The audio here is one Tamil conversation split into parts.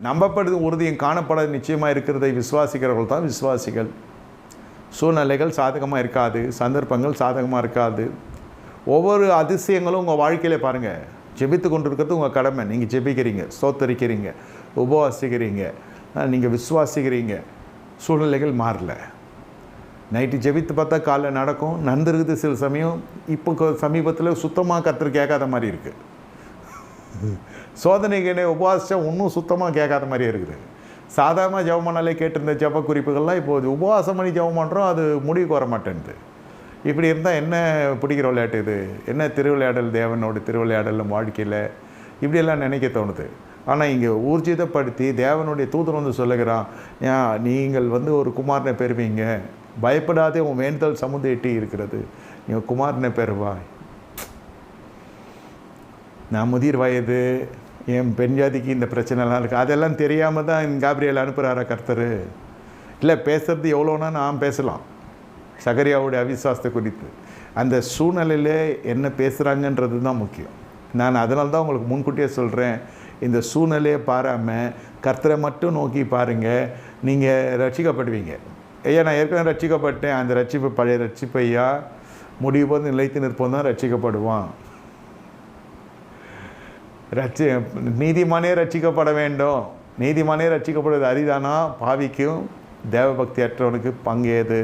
நம்பப்படுது உறுதியும் காணப்பட நிச்சயமாக இருக்கிறதை விசுவாசிக்கிறவர்கள் தான் விசுவாசிகள். சூழ்நிலைகள் சாதகமாக இருக்காது, சந்தர்ப்பங்கள் சாதகமாக இருக்காது. ஒவ்வொரு அதிசயங்களும் உங்கள் வாழ்க்கையில் பாருங்கள். ஜெபித்து கொண்டு இருக்கிறது உங்கள் கடமை. நீங்கள் ஜெபிக்கிறீங்க, ஸ்தோத்தரிக்கிறீங்க, உபவாசிக்கிறீங்க, நீங்கள் விசுவாசிக்கிறீங்க. சூழ்நிலைகள் மாறல. நைட்டு ஜெபித்து பார்த்தா காலைல நடக்கும், நடந்துருக்குது. சில சமயம் இப்போ சமீபத்தில் சுத்தமாக கர்த்தர் கேட்காத மாதிரி இருக்குது. சோதனைகளை உபவாசித்தா இன்னும் சுத்தமாக கேட்காத மாதிரியே இருக்குது. சாதாரண ஜெபமானாலே கேட்டிருந்த ஜெப குறிப்புகள்லாம் இப்போது உபவாசம் பண்ணி ஜெபம் பண்ணுறோம், அது முடிவுக்கு வர மாட்டேன்து. இப்படி இருந்தால் என்ன பிடிக்கிற விளையாட்டு இது? என்ன திருவிளையாடல்? தேவனோட திருவிளையாடல் வாழ்க்கையில் இப்படியெல்லாம் நினைக்க தோணுது. ஆனால் இங்கே ஊர்ஜிதப்படுத்தி தேவனுடைய தூதன் வந்து சொல்லுகிறான், நீங்கள் ஒரு குமாரனை பெறுவீங்க, பயப்படாதே, உன் வேண்டுதல் சமுதிரம் எட்டி இருக்கிறது, நீங்கள் குமாரனை பெறுவாய். நான் முதிர் வயது, என் பெண் ஜாதிக்கு இந்த பிரச்சனைலாம் இருக்குது, அதெல்லாம் தெரியாமல் தான் காபிரியல் அனுப்புகிறாரா கர்த்தர்? இல்லை, பேசுகிறது எவ்வளோனா நான் பேசலாம் சகரியாவுடைய அவிசுவாசத்தை குறித்து. அந்த சூழ்நிலையில் என்ன பேசுகிறாங்கன்றது தான் முக்கியம். நான் அதனால தான் உங்களுக்கு முன்கூட்டியே சொல்கிறேன், இந்த சூழ்நிலையை பாராமல் கர்த்தரை மட்டும் நோக்கி பாருங்கள், நீங்கள் ரட்சிக்கப்படுவீங்க. ஐயா, நான் ஏற்கனவே ரட்சிக்கப்பட்டேன், அந்த ரட்சிப்பு பழைய ரட்சிப்பையா, முடிவு போது நிலைத்து நிற்போம் தான் ரட்சிக்கப்படுவான். நீதிமானே ரட்சிக்கப்பட வேண்டும். நீதிமானே ரட்சிக்கப்படுவது அரிதானா? பாவிக்கும் தேவபக்தி அற்றவனுக்கு பங்கேது.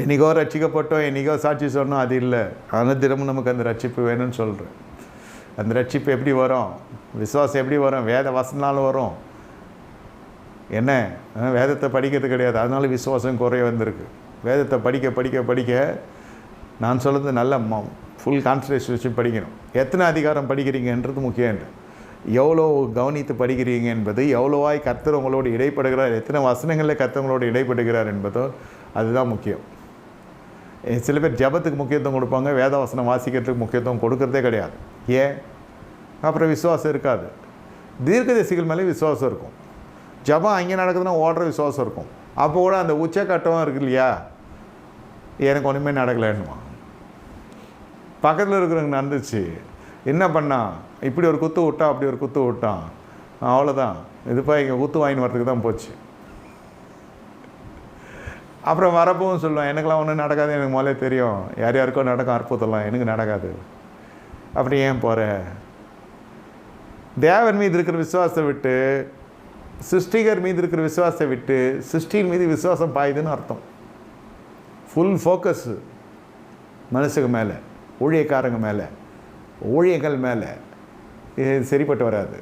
என்றைக்கோ ரட்சிக்கப்பட்டோம், என்றைக்கோ சாட்சி சொன்னோம், அது இல்லை. ஆனால் தினமும் நமக்கு அந்த ரட்சிப்பு வேணும்னு சொல்கிறேன். அந்த ரட்சிப்பு எப்படி வரும்? விசுவாசம் எப்படி வரும்? வேத வசனாலும் வரும். என்ன, வேதத்தை படிக்கிறது கிடையாது, அதனால விசுவாசம் குறைய வந்திருக்கு. வேதத்தை படிக்க படிக்க படிக்க, நான் சொல்கிறது நல்ல ஃபுல் கான்சன்ட்ரேஷன் வச்சு படிக்கணும். எத்தனை அதிகாரம் படிக்கிறீங்கன்றது முக்கியம் இல்லை, எவ்வளோ கவனித்து படிக்கிறீங்க என்பது, எவ்வளோவாய் கர்த்தர் உங்களோடு இடைப்படுகிறார், எத்தனை வசனங்களில் கர்த்தர் உங்களோடு இடைப்படுகிறார் என்பதோ அதுதான் முக்கியம். சில பேர் ஜபத்துக்கு முக்கியத்துவம் கொடுப்பாங்க, வேத வசனம் வாசிக்கிறதுக்கு முக்கியத்துவம் கொடுக்கறதே கிடையாது. ஏன்? அப்புறம் விசுவாசம் இருக்காது. தீர்க்கதரிசிகள் மேலே விசுவாசம் இருக்கும். ஜபம் அங்கே நடக்குதுன்னா ஓடுற விசுவாசம் இருக்கும். அப்போ கூட அந்த உச்சக்கட்டம் இருக்கு இல்லையா, எனக்கு ஒன்றுமே நடக்கலைன்னுமா. பக்கத்தில் இருக்கிறவங்க நடந்துச்சு, என்ன பண்ணான், இப்படி ஒரு குத்து விட்டான், அப்படி ஒரு குத்து விட்டான், அவ்வளோதான், இதுப்பா இங்கே குத்து வாங்கின்னு வரதுக்கு தான் போச்சு. அப்புறம் வரப்பவும் சொல்லுவான், எனக்கெல்லாம் ஒன்றும் நடக்காது, எனக்கு முதல்ல தெரியும், யார் யாருக்கோ நடக்கும் அற்புதம்லாம், எனக்கு நடக்காது. அப்படி ஏன் போகிற? தேவன் மீது இருக்கிற விசுவாசத்தை விட்டு, சிருஷ்டிகர் மீது இருக்கிற விசுவாசத்தை விட்டு சிருஷ்டியின் மீது விசுவாசம் பாயுதுன்னு அர்த்தம். ஃபுல் ஃபோக்கஸ் மனுஷங்க மேலே, ஊழியக்காரங்க மேலே, ஊழியர்கள் மேலே, இது சரிப்பட்டு வராது.